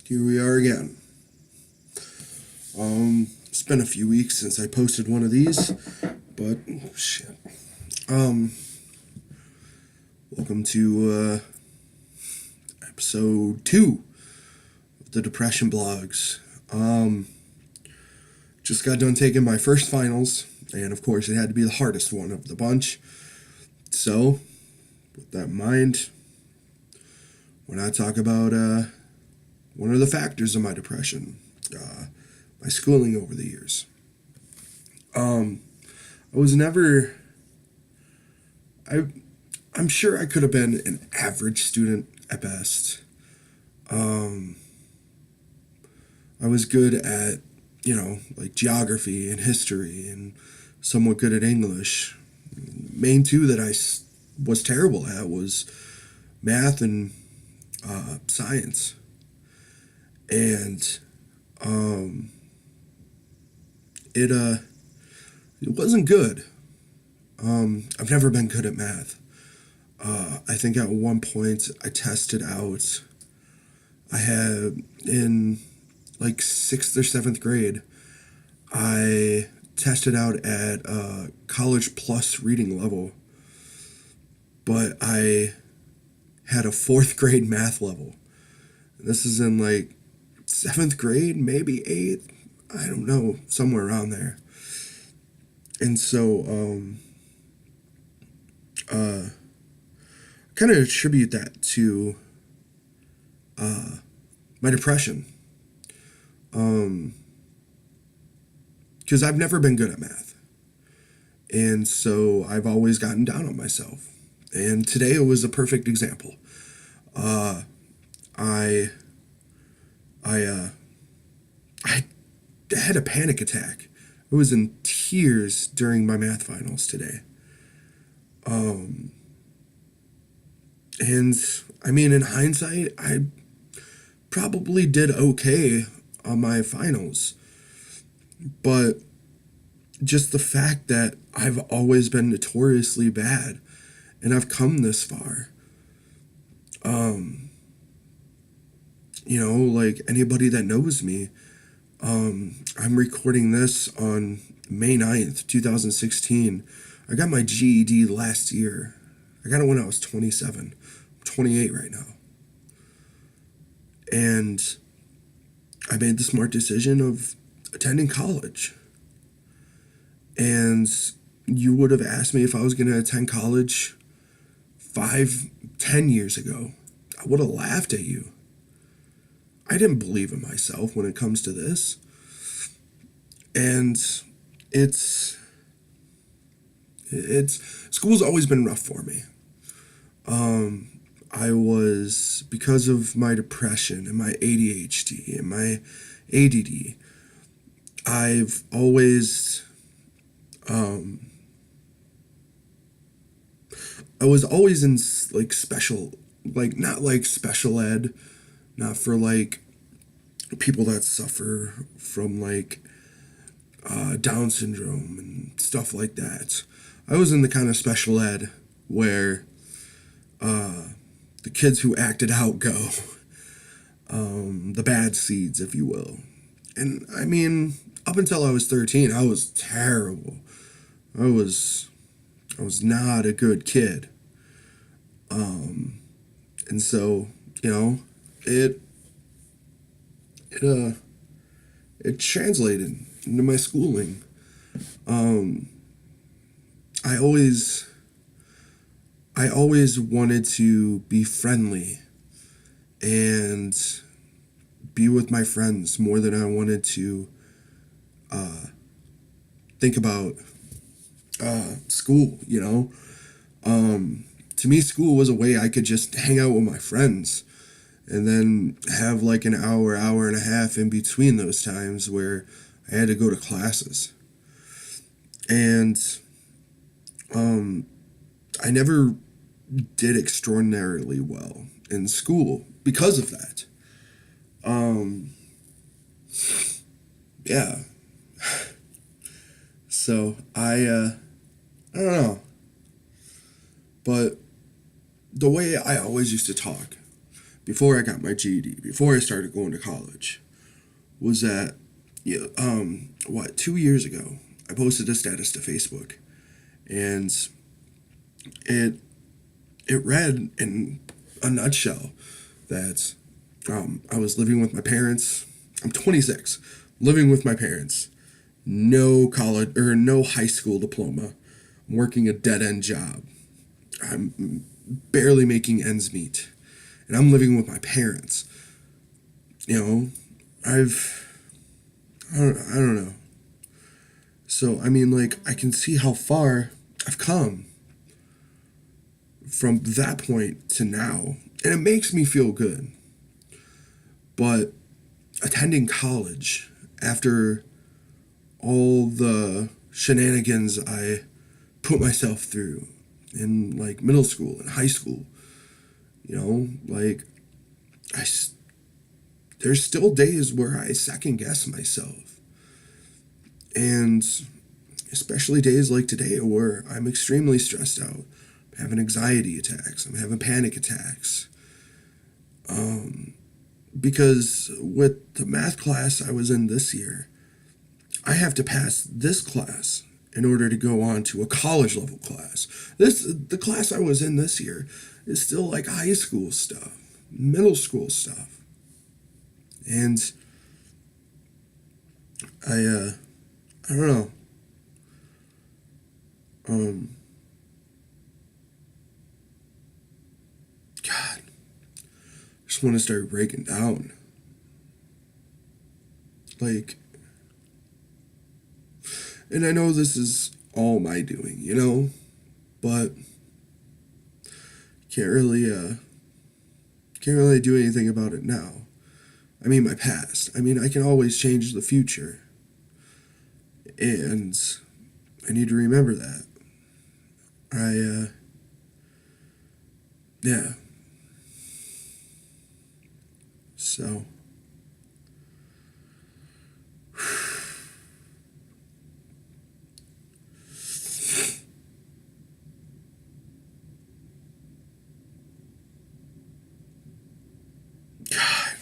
Here we are again. It's been a few weeks since I posted one of these, but shit. Um, Welcome to episode 2 of the Depression Blogs. Just got done taking my first finals, and of course it had to be the hardest one of the bunch. So, with that in mind, when I talk about one of the factors of my depression, my schooling over the years. I was never. I'm sure I could have been an average student at best. I was good at, like geography and history, and somewhat good at English. Main two that I was terrible at was math and science. And it wasn't good. I've never been good at math. I think at one point I tested out. I had in like 6th or 7th grade. I tested out at college plus reading level, but I had a 4th grade math level. This is in like 7th grade, maybe 8th. I don't know, somewhere around there. And so, kind of attribute that to my depression. Because I've never been good at math. And so I've always gotten down on myself. And today it was a perfect example. I had a panic attack. I was in tears during my math finals today. And I mean, in hindsight, I probably did okay on my finals. But just the fact that I've always been notoriously bad and I've come this far. Like anybody that knows me, I'm recording this on May 9th, 2016. I got my GED last year. I got it when I was 27. I'm 28 right now. And I made the smart decision of attending college. And you would have asked me if I was going to attend college 5-10 years ago. I would have laughed at you. I didn't believe in myself when it comes to this. And school's always been rough for me. Because of my depression and my ADHD and my ADD, I've always, I was always in like special, like not like special ed, not for like people that suffer from like Down syndrome and stuff like that. I was in the kind of special ed where the kids who acted out go, the bad seeds, if you will. And I mean, up until I was 13, I was terrible. I was not a good kid. And so, it translated into my schooling. I always wanted to be friendly and be with my friends more than I wanted to think about school, To me, school was a way I could just hang out with my friends and then have like an hour and a half in between those times where I had to go to classes. And I never did extraordinarily well in school because of that. Yeah. So I don't know. But the way I always used to talk, before I got my GED, before I started going to college, was that, yeah, 2 years ago, I posted a status to Facebook, and it it read in a nutshell that I was living with my parents. I'm 26, living with my parents, no college or no high school diploma. I'm working a dead end job. I'm barely making ends meet, and I'm living with my parents. You know, I don't know. So I mean, like, I can see how far I've come from that point to now, and it makes me feel good. But attending college after all the shenanigans I put myself through in like middle school and high school, like I there's still days where I second guess myself, and especially days like today where I'm extremely stressed out. I'm having anxiety attacks. I'm having panic attacks. Because with the math class I was in this year, I have to pass this class in order to go on to a college level class. The class I was in this year is still like high school stuff, middle school stuff. And I don't know. God, I just want to start breaking down. Like, and I know this is all my doing, but can't really do anything about it now. I mean, my past. I mean, I can always change the future, and I need to remember that. Yeah. So, God,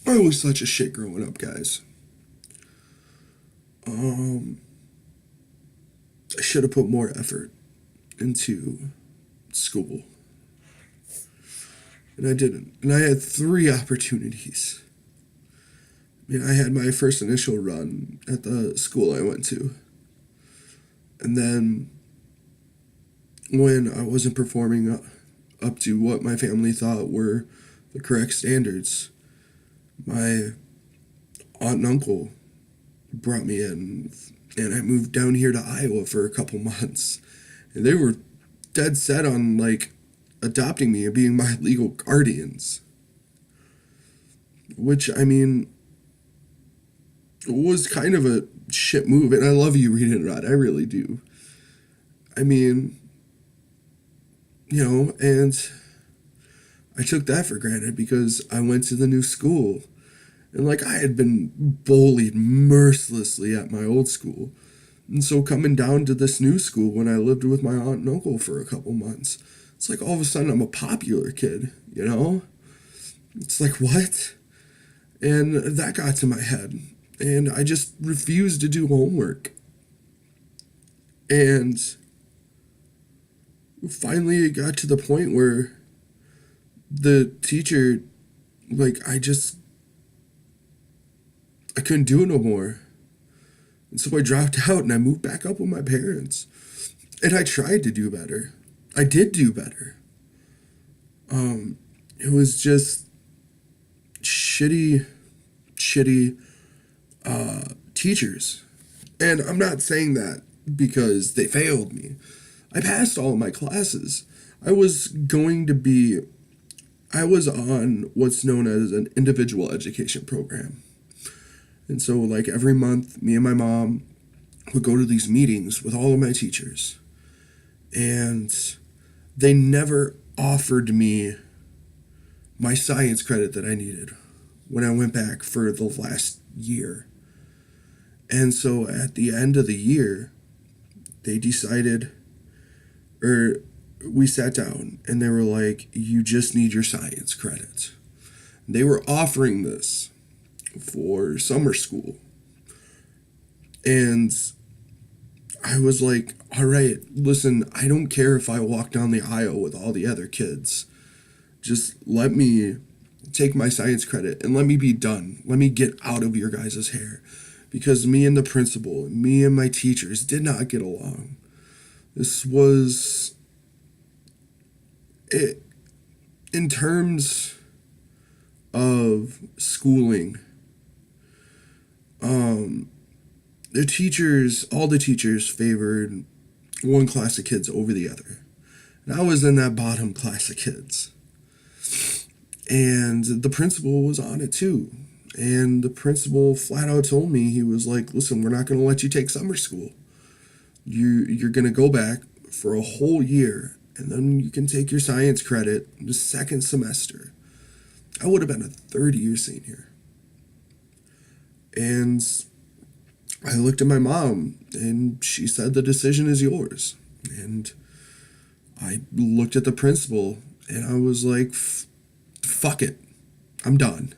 I was such a shit growing up, guys. I should have put more effort into school, and I didn't. And I had three opportunities. I mean, I had my first initial run at the school I went to, and then when I wasn't performing up to what my family thought were the correct standards, my aunt and uncle brought me in, and I moved down here to Iowa for a couple months, and they were dead set on like adopting me and being my legal guardians, which, I mean, was kind of a shit move. And I love you, Reed and Rod, I really do. I mean, and I took that for granted because I went to the new school, and like, I had been bullied mercilessly at my old school. And so coming down to this new school when I lived with my aunt and uncle for a couple months, it's like all of a sudden I'm a popular kid, It's like, what? And that got to my head. And I just refused to do homework. And finally it got to the point where the teacher, like, I couldn't do it no more. And so I dropped out and I moved back up with my parents. And I tried to do better. I did do better. It was just shitty teachers. And I'm not saying that because they failed me. I passed all of my classes. I was on what's known as an individual education program. And so, like, every month, me and my mom would go to these meetings with all of my teachers. And they never offered me my science credit that I needed when I went back for the last year. And so at the end of the year, they decided, or we sat down and they were like, you just need your science credit. They were offering this for summer school. And I was like, all right, listen, I don't care if I walk down the aisle with all the other kids. Just let me take my science credit and let me be done. Let me get out of your guys' hair. Because me and the principal, me and my teachers did not get along. This was it in terms of schooling. The teachers, all the teachers favored one class of kids over the other. And I was in that bottom class of kids. And the principal was on it too. And the principal flat out told me, he was like, listen, we're not going to let you take summer school. You're going to go back for a whole year, and then you can take your science credit the second semester. I would have been a third-year senior. And I looked at my mom, and she said, the decision is yours. And I looked at the principal, and I was like, fuck it. I'm done.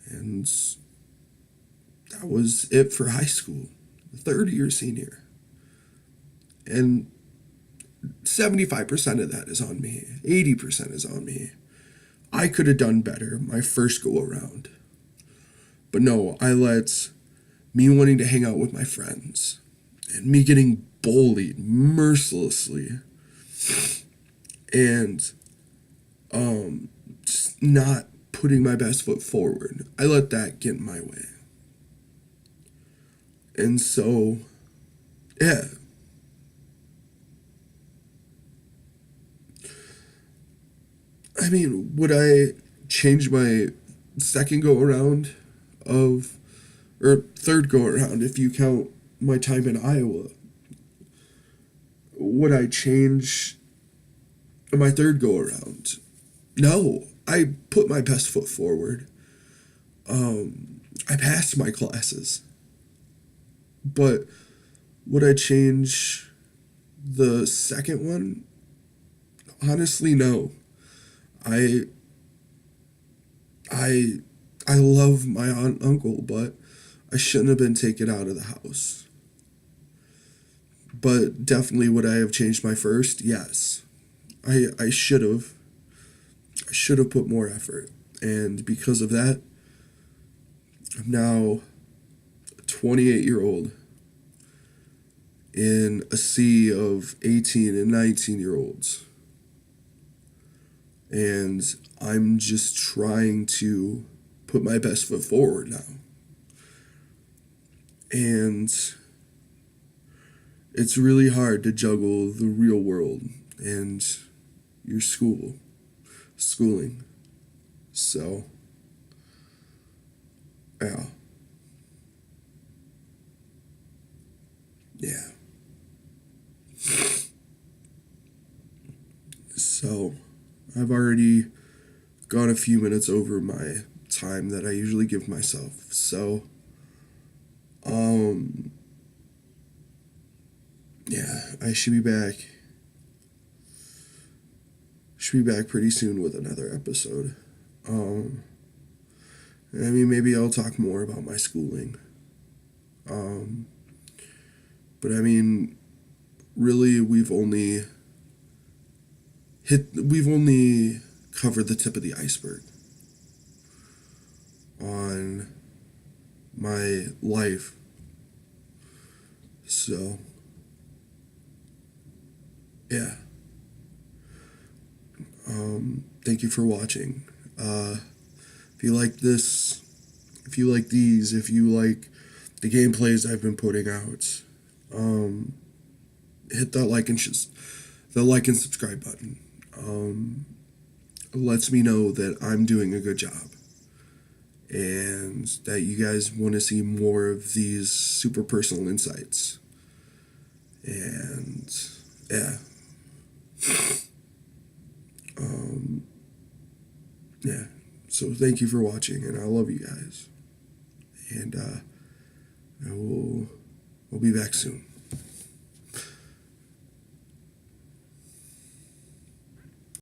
And that was it for high school. Third-year senior. And 75% of that is on me. 80% is on me. I could have done better my first go around. But no, I let me wanting to hang out with my friends and me getting bullied mercilessly and just not putting my best foot forward. I let that get in my way. And so, yeah. I mean, would I change my second go around of, or third go around if you count my time in Iowa? Would I change my third go around? No, I put my best foot forward. I passed my classes. But would I change the second one? Honestly, no. I love my aunt and uncle, but I shouldn't have been taken out of the house. But definitely would I have changed my first? Yes. I should have. I should have put more effort. And because of that, I'm now a 28-year-old in a sea of 18 and 19-year-olds. And I'm just trying to put my best foot forward now. And it's really hard to juggle the real world and your schooling. So, yeah. Yeah. So, I've already gone a few minutes over my time that I usually give myself. So, yeah, I should be back. Should be back pretty soon with another episode. I mean, maybe I'll talk more about my schooling. But I mean, really, we've only covered the tip of the iceberg on my life. So, yeah. Thank you for watching. If you like this, if you like these, if you like the gameplays I've been putting out, hit that like and subscribe button. It lets me know that I'm doing a good job and that you guys want to see more of these super personal insights. And yeah. Yeah. So thank you for watching, and I love you guys. And I'll be back soon.